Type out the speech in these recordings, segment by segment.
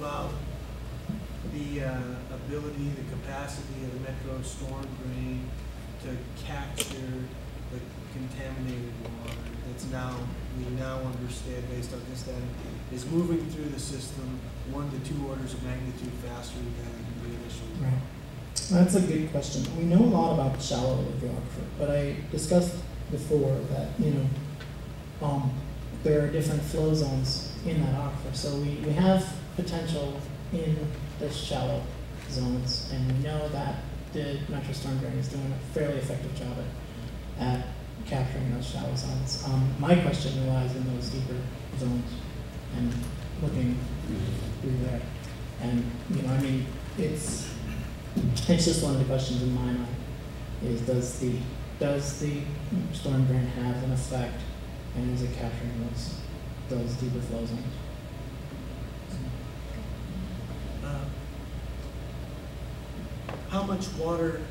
about the ability, the capacity of the Metro storm drain to capture the contaminated water that's now, we now understand based on this data, is moving through the system 1 to 2 orders of magnitude faster than we initially thought? Right. That's a good question. We know a lot about the shallow of the aquifer, but I discussed before that, there are different flow zones in that aquifer. So we have potential in the shallow zones, and we know that the Metro storm drain is doing a fairly effective job at capturing those shallow zones. My question relies in those deeper zones and looking through there. And, it's just one of the questions in my mind is does the storm drain have an effect, and is it capturing those deeper flow zones? How much water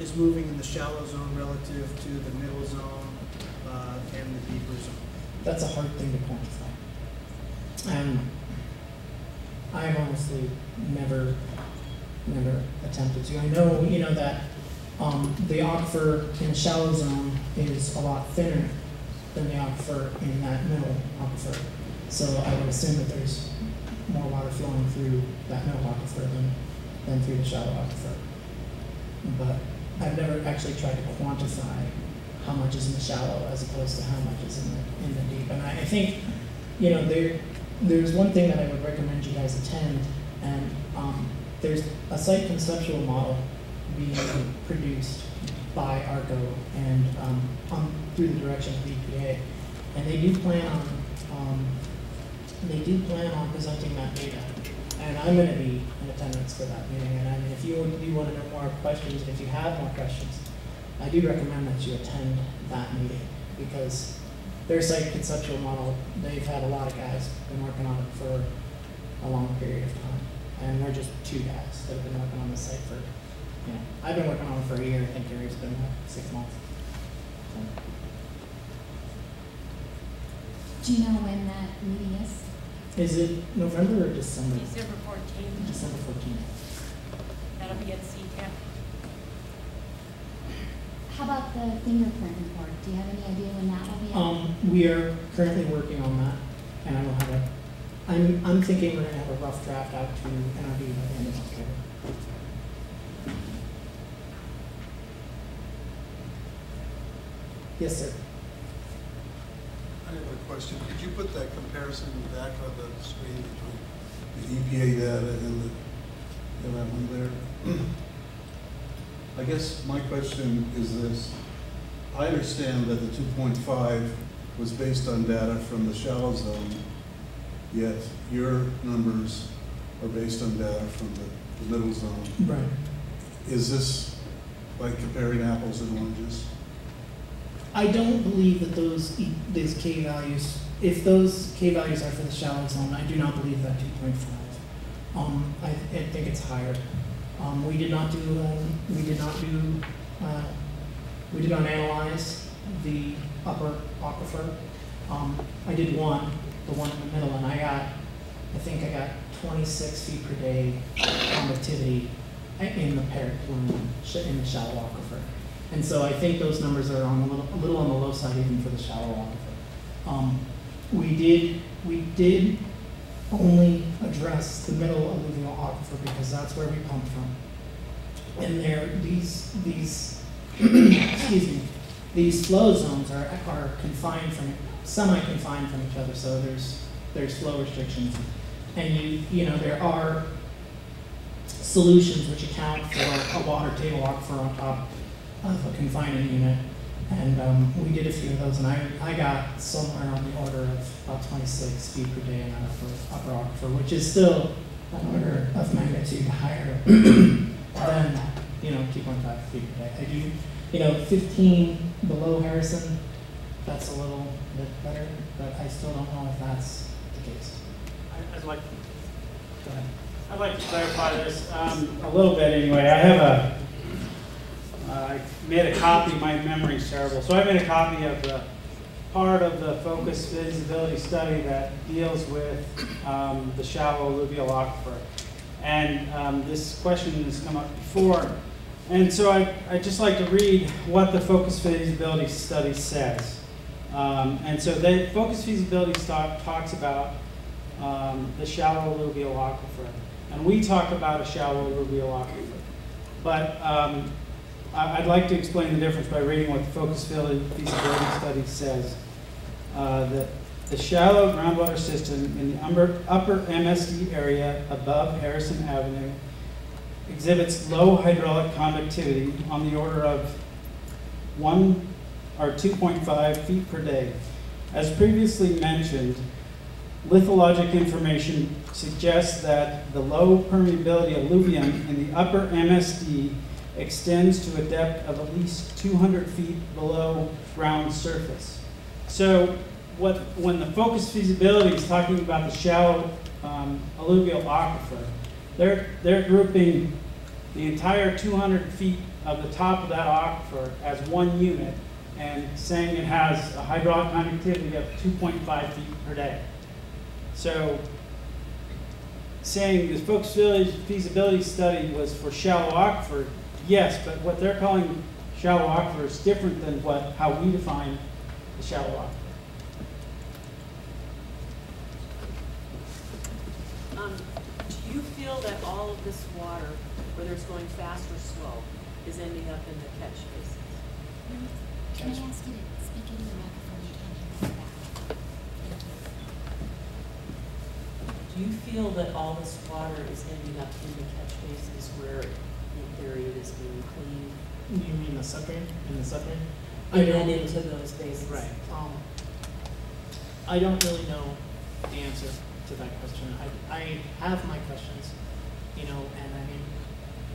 is moving in the shallow zone relative to the middle zone and the deeper zone? That's a hard thing to quantify. And I've honestly never attempted to. I know, that the aquifer in the shallow zone is a lot thinner than the aquifer in that middle aquifer. So I would assume that there's more water flowing through that middle aquifer than through the shallow aquifer. But I've never actually tried to quantify how much is in the shallow as opposed to how much is in the deep. And I think, there's one thing that I would recommend you guys attend, and there's a site conceptual model being produced by ARCO and through the direction of the EPA, and they do plan on presenting that data. And I'm going to be in attendance for that meeting. And if you want to know more questions, if you have more questions, I do recommend that you attend that meeting, because their site conceptual model, they've had a lot of guys been working on it for a long period of time. And we're just 2 guys that have been working on this site for, I've been working on it for a year. I think Gary's been 6 months. Do you know when that meeting is? Is it November or December? December 14th. December 14th. That'll be at CFWEP. How about the fingerprint report? Do you have any idea when that will be out? We are currently working on that, and I will have I'm thinking we're going to have a rough draft out to NRB by the end of October. Yes, sir. I have a question. Could you put that comparison back on the screen between the EPA data and that one there? I guess my question is this. I understand that the 2.5 was based on data from the shallow zone, yet your numbers are based on data from the middle zone. Right. Is this like comparing apples and oranges? I don't believe that those K values, if those K values are for the shallow zone, I do not believe that 2.5. I think it's higher. We did not analyze the upper aquifer. I did the one in the middle, and I think I got 26 feet per day conductivity in the parent plume in the shallow aquifer. And so I think those numbers are a little on the low side even for the shallow aquifer. We did only address the middle alluvial aquifer because that's where we pumped from. And these excuse me, these flow zones are semi-confined from each other, so there's flow restrictions. And there are solutions which account for a water table aquifer on top of a confining unit. And we did a few of those, and I got somewhere on the order of about 26 feet per day in that upper aquifer, which is still an order of magnitude higher than 2.5 feet per day. I do, 15 below Harrison, that's a little bit better, but I still don't know if that's the case. I'd like Go ahead. I'd like to clarify this a little bit anyway. I have I made a copy, my memory's terrible, so I made a copy of the part of the focused feasibility study that deals with the shallow alluvial aquifer. And this question has come up before. And so I'd just like to read what the focused feasibility study says. And so the focused feasibility talks about the shallow alluvial aquifer. And we talk about a shallow alluvial aquifer. But I'd like to explain the difference by reading what the focused feasibility study says. That the shallow groundwater system in the upper MSD area above Harrison Avenue exhibits low hydraulic conductivity on the order of 1 or 2.5 feet per day. As previously mentioned, lithologic information suggests that the low permeability alluvium in the upper MSD extends to a depth of at least 200 feet below ground surface. So when the focused feasibility is talking about the shallow alluvial aquifer, they're grouping the entire 200 feet of the top of that aquifer as one unit and saying it has a hydraulic conductivity of 2.5 feet per day. So saying the focused feasibility study was for shallow aquifer, yes, but what they're calling shallow aquifer is different than how we define the shallow aquifer. Do you feel that all of this water, whether it's going fast or slow, is ending up in the catch basins? Can I ask you to speak into the microphone? You can't hear me back. Thank you. Do you feel that all this water is ending up in the catch basins where, in theory, it is being cleaned? You mean the subdrain? In the subdrain? And then into those basins? Right. I don't really know the answer to that question. I have my questions, and I mean,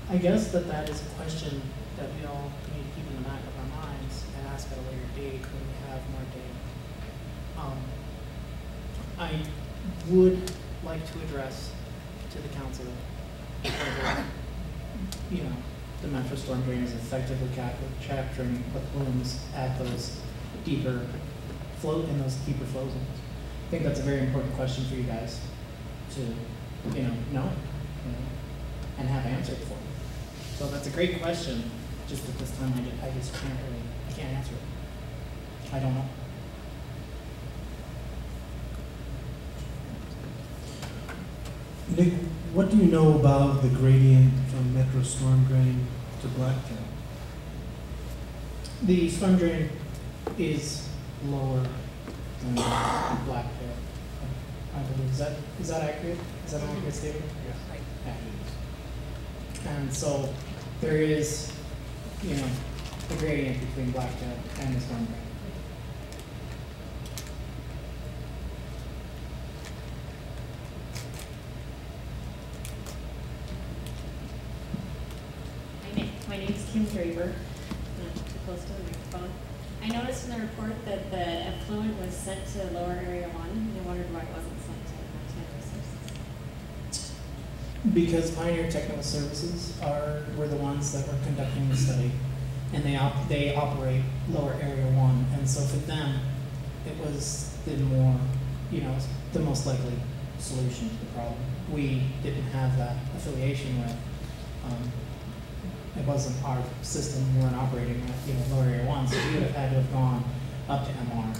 I guess that is a question that we all need to keep in the back of our minds and ask at a later date when we have more data. I would like to address to the council whether, the metro storm drain is effectively capturing the plumes at those deeper flow zones. I think that's a very important question for you guys to, know, and have answered for. So that's a great question. Just at this time, I just can't answer it. I don't know. Nick, what do you know about the gradient from Metro Storm Drain to Blacktail? The storm drain is lower than Blacktail, I believe. Is that accurate? Is that an accurate statement? Yeah. And so there is, a gradient between Blacktail and the storm drain. My name is Kim Draper, not too close to the microphone. I noticed in the report that the effluent was sent to lower area 1, and I wondered why it wasn't sent to Montana Resources. Because Pioneer Technical Services were the ones that were conducting the study, and they operate lower area 1, and so for them, it was the more, the most likely solution to the problem. We didn't have that affiliation with. It wasn't our system. We weren't operating at lower area 1, so we would have had to have gone up to MR.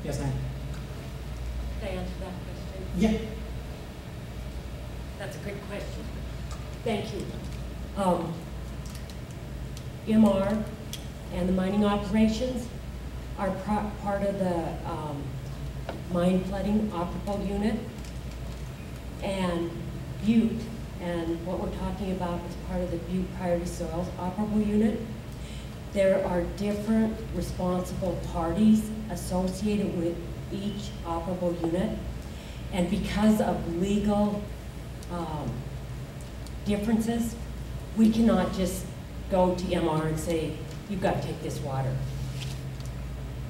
Yes, ma'am. Did I answer that question? Yeah. That's a good question. Thank you. MR and the mining operations are part of the mine flooding operable unit, and Butte, and what we're talking about is part of the Butte Priority Soils operable unit. There are different responsible parties associated with each operable unit, and because of legal differences, we cannot just go to MR and say, you've got to take this water.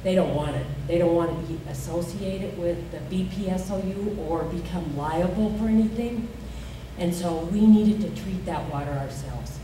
They don't want it. They don't want to be associated with the BPSOU or become liable for anything. And so we needed to treat that water ourselves.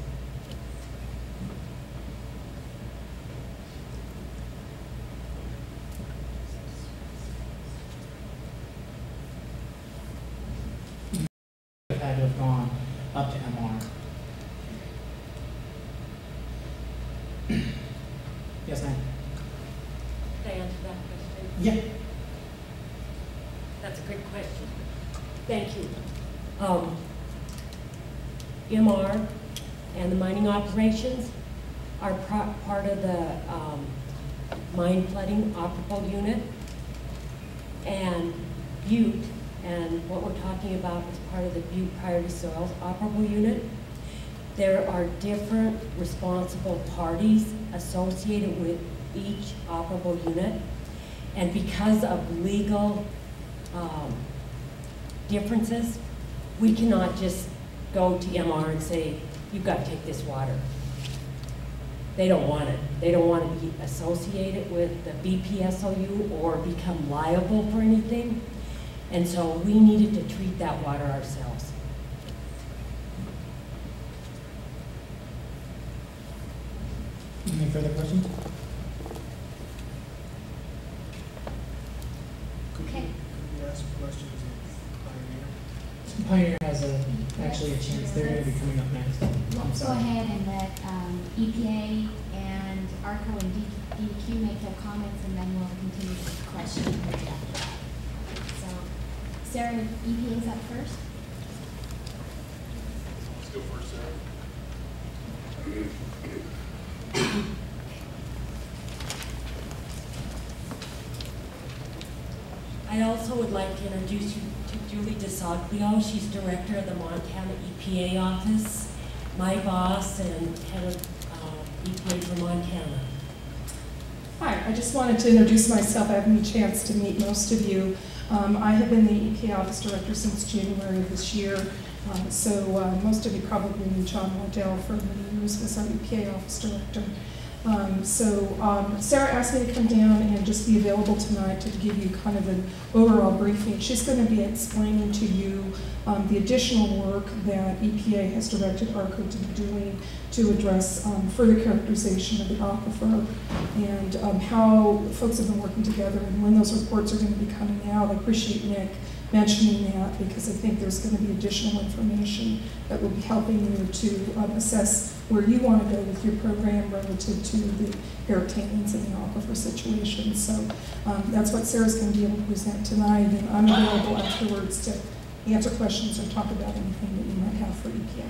good question. Thank you. MR and the mining operations are part of the mine flooding operable unit. And Butte, and what we're talking about is part of the Butte Priority Soils operable unit. There are different responsible parties associated with each operable unit. And because of legal differences, we cannot just go to MR and say, you've got to take this water. They don't want it. They don't want to be associated with the BPSOU or become liable for anything. And so we needed to treat that water ourselves. Any further questions? Okay. Could we ask questions of Pioneer? Pioneer has actually a chance. They're going to be coming up next. I'm Let's go sorry. ahead and let EPA and ARCO and DEQ make their comments, and then we'll continue with the question and after that. So, Sarah, EPA's up first. Let's go first, Sarah. I also would like to introduce you to Julie DeSoglio. She's director of the Montana EPA office, my boss and head of EPA for Montana. Hi, I just wanted to introduce myself. I haven't had a chance to meet most of you. I have been the EPA Office Director since January of this year. Most of you probably knew John Waddell for many years as our EPA Office Director. Sarah asked me to come down and just be available tonight to give you kind of an overall briefing. She's going to be explaining to you the additional work that EPA has directed ARCO to be doing to address further characterization of the aquifer and how folks have been working together and when those reports are going to be coming out. I appreciate Nick mentioning that because I think there's going to be additional information that will be helping you to assess where you want to go with your program relative to the air tailings and the aquifer situation. So that's what Sarah's going to be able to present tonight, and I'm available afterwards to answer questions or talk about anything that you might have for EPA.